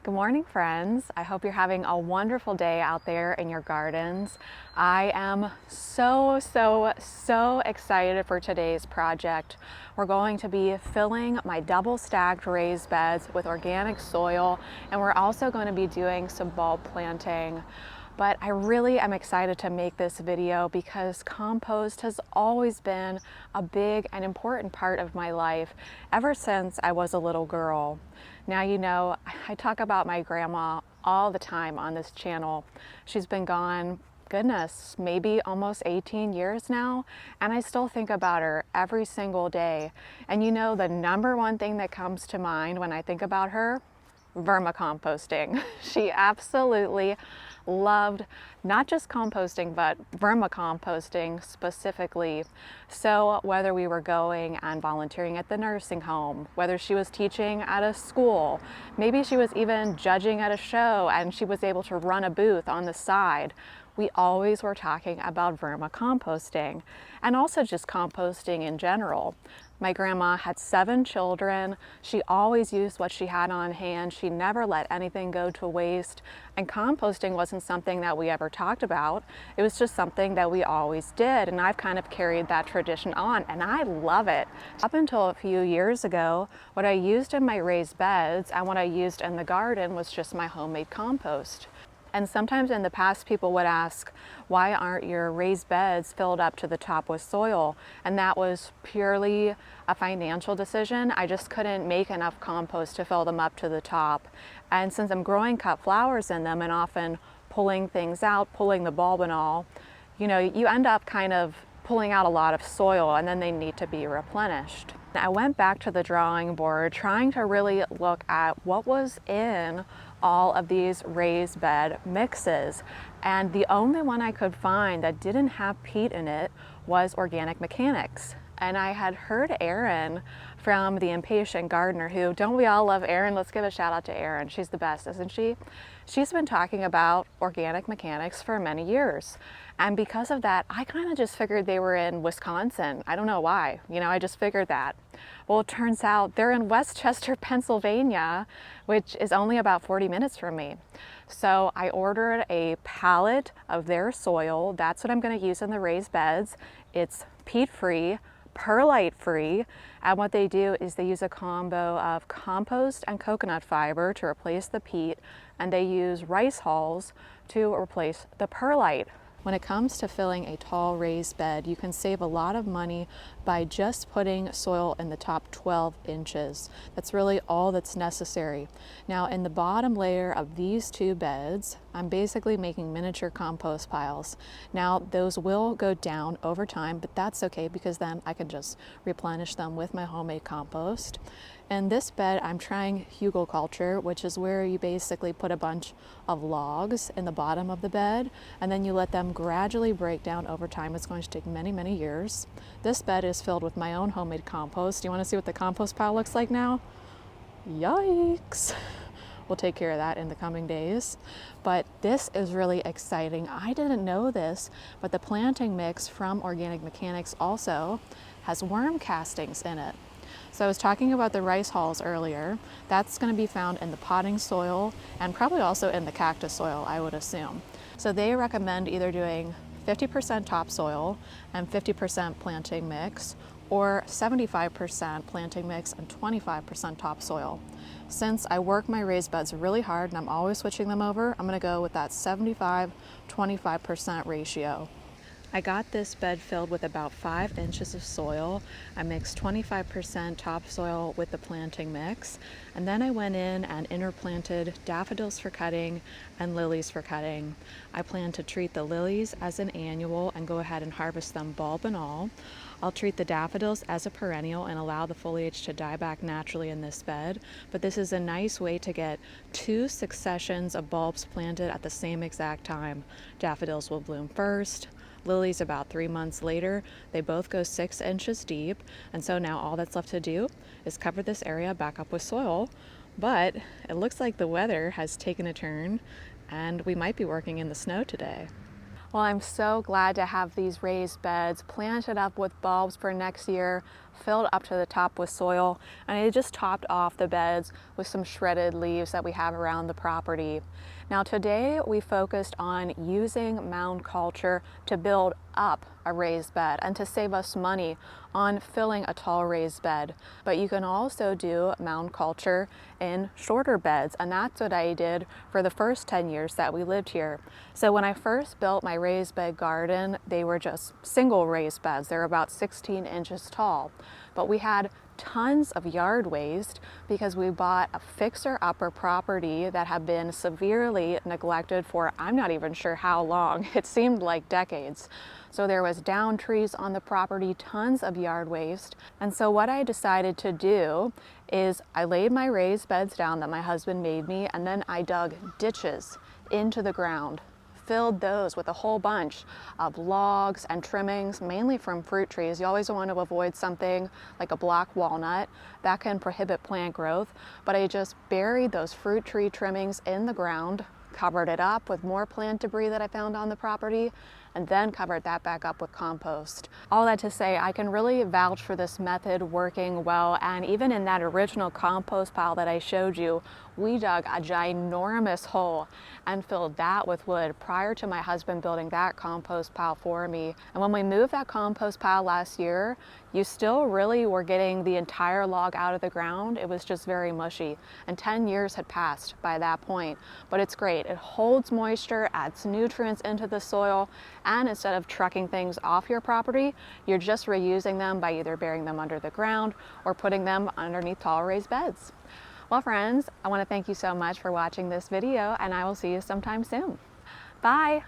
Good morning, friends. I hope you're having a wonderful day out there in your gardens. I am so excited for today's project. We're going to be filling my double stacked raised beds with organic soil, and we're also going to be doing some bulb planting. But I really am excited to make this video because compost has always been a big and important part of my life ever since I was a little girl. Now, you know, I talk about my grandma all the time on this channel. She's been gone, goodness, maybe almost 18 years now, and I still think about her every single day. And you know, the number one thing that comes to mind when I think about her? Vermicomposting. She absolutely loved not just composting, but vermicomposting specifically. So whether we were going and volunteering at the nursing home, whether she was teaching at a school, maybe she was even judging at a show and she was able to run a booth on the side, we always were talking about vermicomposting and also just composting in general. My grandma had 7 children. She always used what she had on hand. She never let anything go to waste. And composting wasn't something that we ever talked about. It was just something that we always did. And I've kind of carried that tradition on, and I love it. Up until a few years ago, what I used in my raised beds and what I used in the garden was just my homemade compost. And sometimes in the past, people would ask, why aren't your raised beds filled up to the top with soil? And that was purely a financial decision. I just couldn't make enough compost to fill them up to the top. And since I'm growing cut flowers in them and often pulling things out, pulling the bulb and all, you know, you end up kind of pulling out a lot of soil and then they need to be replenished. I went back to the drawing board trying to really look at what was in all of these raised bed mixes, and the only one I could find that didn't have peat in it was organic mechanics. And I had heard Erin from The Impatient Gardener, who, don't we all love Erin? Let's give a shout out to Erin. She's the best, isn't she? She's been talking about organic mechanics for many years. And because of that, I kind of just figured they were in Wisconsin. I don't know why, you know, I just figured that. Well, it turns out they're in Westchester, Pennsylvania, which is only about 40 minutes from me. So I ordered a pallet of their soil. That's what I'm going to use in the raised beds. It's peat-free, perlite-free, and what they do is they use a combo of compost and coconut fiber to replace the peat, and they use rice hulls to replace the perlite. When it comes to filling a tall raised bed, you can save a lot of money by just putting soil in the top 12 inches. That's really all that's necessary. Now, in the bottom layer of these 2 beds, I'm basically making miniature compost piles. Now, those will go down over time, but that's okay because then I can just replenish them with my homemade compost. In this bed, I'm trying Hügelkultur, which is where you basically put a bunch of logs in the bottom of the bed, and then you let them gradually break down over time. It's going to take many years. This bed is filled with my own homemade compost. Do you want to see what the compost pile looks like now? Yikes! We'll take care of that in the coming days. But this is really exciting. I didn't know this, but the planting mix from Organic Mechanics also has worm castings in it. So I was talking about the rice hulls earlier. That's going to be found in the potting soil and probably also in the cactus soil, I would assume. So they recommend either doing 50% topsoil and 50% planting mix, or 75% planting mix and 25% topsoil. Since I work my raised beds really hard and I'm always switching them over, I'm going to go with that 75-25% ratio. I got this bed filled with about 5 inches of soil. I mixed 25% topsoil with the planting mix, and then I went in and interplanted daffodils for cutting and lilies for cutting. I plan to treat the lilies as an annual and go ahead and harvest them bulb and all. I'll treat the daffodils as a perennial and allow the foliage to die back naturally in this bed, but this is a nice way to get 2 successions of bulbs planted at the same exact time. Daffodils will bloom first, lilies about 3 months later. They both go 6 inches deep, and so now all that's left to do is cover this area back up with soil. But it looks like the weather has taken a turn and we might be working in the snow today. Well, I'm so glad to have these raised beds planted up with bulbs for next year filled up to the top with soil, and I just topped off the beds with some shredded leaves that we have around the property. Now today we focused on using mound culture to build up a raised bed and to save us money on filling a tall raised bed. But you can also do mound culture in shorter beds, and that's what I did for the first 10 years that we lived here. So when I first built my raised bed garden, they were just single raised beds. They're about 16 inches tall. But we had tons of yard waste because we bought a fixer-upper property that had been severely neglected for I'm not even sure how long. It seemed like decades. So there was down trees on the property, tons of yard waste. And so what I decided to do is I laid my raised beds down that my husband made me, and then I dug ditches into the ground, filled those with a whole bunch of logs and trimmings, mainly from fruit trees. You always want to avoid something like a black walnut that can prohibit plant growth. But I just buried those fruit tree trimmings in the ground, covered it up with more plant debris that I found on the property, and then covered that back up with compost. All that to say, I can really vouch for this method working well, and even in that original compost pile that I showed you, we dug a ginormous hole and filled that with wood prior to my husband building that compost pile for me. And when we moved that compost pile last year, you still really were getting the entire log out of the ground. It was just very mushy. And 10 years had passed by that point. But it's great. It holds moisture, adds nutrients into the soil, and instead of trucking things off your property, you're just reusing them by either burying them under the ground or putting them underneath tall raised beds. Well, friends, I want to thank you so much for watching this video, and I will see you sometime soon. Bye.